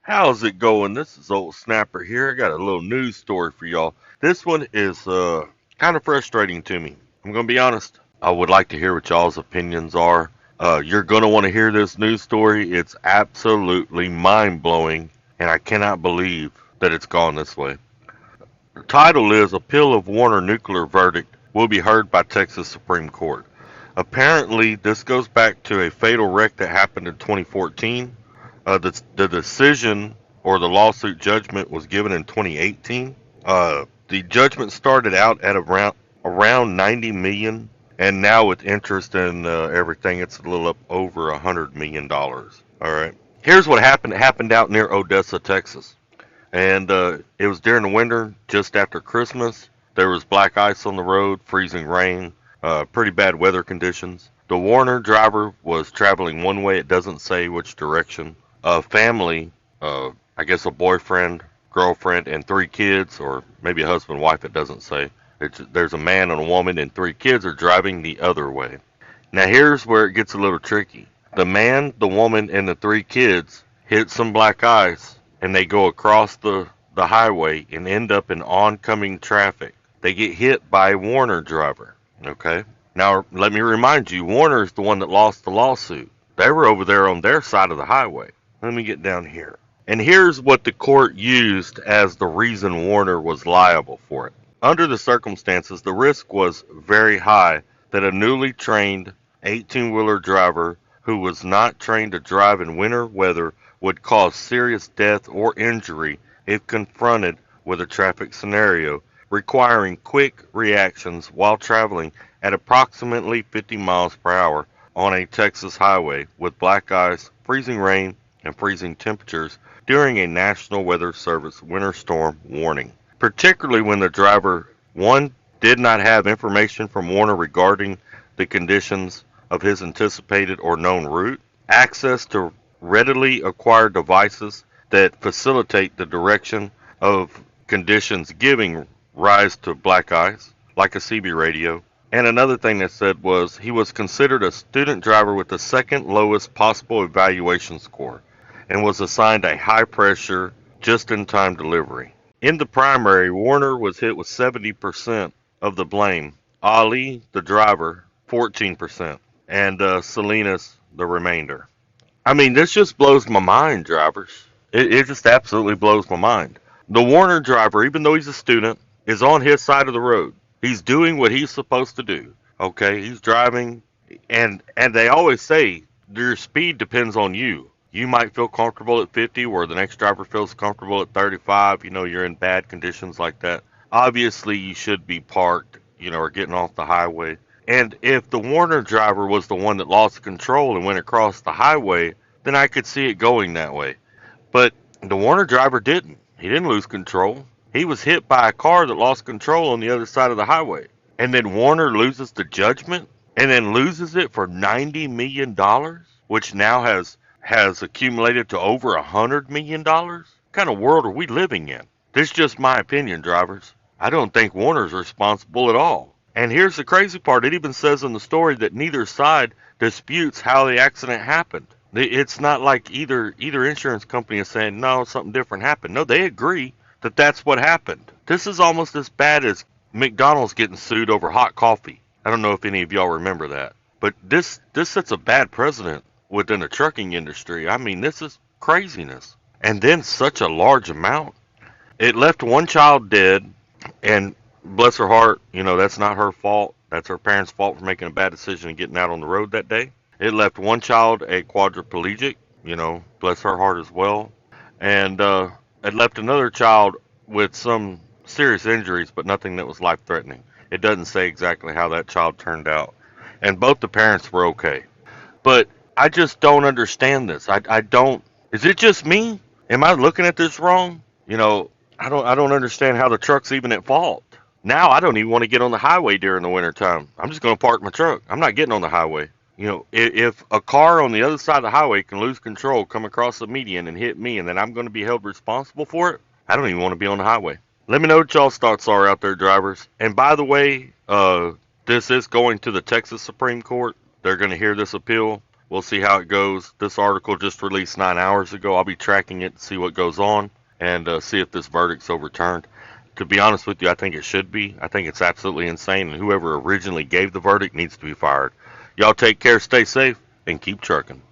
How's it going? This is Old Snapper here. I got a little news story for y'all. This one is kind of frustrating to me. I'm going to be honest. I would like to hear what y'all's opinions are. You're going to want to hear this news story. It's absolutely mind blowing, and I cannot believe that it's gone this way. The title is Appeal of Warner Nuclear Verdict Will Be Heard by Texas Supreme Court. Apparently, this goes back to a fatal wreck that happened in 2014. The decision or the lawsuit judgment was given in 2018. The judgment started out at around 90 million, and now with interest and everything, it's a little up over $100 million. All right. Here's what happened. It happened out near Odessa, Texas, and it was during the winter, just after Christmas. There was black ice on the road, freezing rain, pretty bad weather conditions. The Warner driver was traveling one way. It doesn't say which direction. A family, I guess a boyfriend, girlfriend, and three kids, or maybe a husband, wife, it doesn't say. There's a man and a woman, and three kids are driving the other way. Now, here's where it gets a little tricky. The man, the woman, and the three kids hit some black ice, and they go across the highway and end up in oncoming traffic. They get hit by a Warner driver. Okay? Now, let me remind you, Warner is the one that lost the lawsuit. They were over there on their side of the highway. Let me get down here. And here's what the court used as the reason Warner was liable for it. Under the circumstances, the risk was very high that a newly trained 18-wheeler driver who was not trained to drive in winter weather would cause serious death or injury if confronted with a traffic scenario requiring quick reactions while traveling at approximately 50 miles per hour on a Texas highway with black ice, freezing rain, and freezing temperatures during a National Weather Service winter storm warning, particularly when the driver, one, did not have information from Warner regarding the conditions of his anticipated or known route, access to readily acquired devices that facilitate the direction of conditions giving rise to black ice, like a CB radio. And another thing they said was he was considered a student driver with the second lowest possible evaluation score and was assigned a high pressure, just in time delivery. In the primary, Warner was hit with 70% of the blame, Ali, the driver, 14%, and Salinas, the remainder. I mean, this just blows my mind, drivers. It just absolutely blows my mind. The Warner driver, even though he's a student, is on his side of the road. He's doing what he's supposed to do. Okay, he's driving, and they always say your speed depends on you. You might feel comfortable at 50, where the next driver feels comfortable at 35. You know, you're in bad conditions like that. Obviously, you should be parked, or getting off the highway. And if the Warner driver was the one that lost control and went across the highway, then I could see it going that way. But the Warner driver didn't. He didn't lose control. He was hit by a car that lost control on the other side of the highway. And then Warner loses the judgment and then loses it for $90 million, which now has accumulated to over $100 million. What kind of world are we living in? This is just my opinion, drivers. I don't think Warner's responsible at all. And here's the crazy part. It even says in the story that neither side disputes how the accident happened. It's not like either insurance company is saying, no, something different happened. No, they agree that that's what happened. This is almost as bad as McDonald's getting sued over hot coffee. I don't know if any of y'all remember that. But this sets a bad precedent within the trucking industry. I mean, this is craziness. And then such a large amount. It left one child dead, and bless her heart, that's not her fault. That's her parents' fault for making a bad decision and getting out on the road that day. It left one child a quadriplegic, bless her heart as well. And it left another child with some serious injuries, but nothing that was life-threatening. It doesn't say exactly how that child turned out. And both the parents were okay. But I just don't understand this. I don't. Is it just me? Am I looking at this wrong? I don't understand how the truck's even at fault. Now I don't even want to get on the highway during the wintertime. I'm just going to park my truck. I'm not getting on the highway. If a car on the other side of the highway can lose control, come across the median and hit me, and then I'm going to be held responsible for it, I don't even want to be on the highway. Let me know what y'all's thoughts are out there, drivers. And by the way, this is going to the Texas Supreme Court. They're going to hear this appeal. We'll see how it goes. This article just released 9 hours ago. I'll be tracking it to see what goes on and see if this verdict's overturned. To be honest with you, I think it should be. I think it's absolutely insane, and whoever originally gave the verdict needs to be fired. Y'all take care, stay safe, and keep trucking.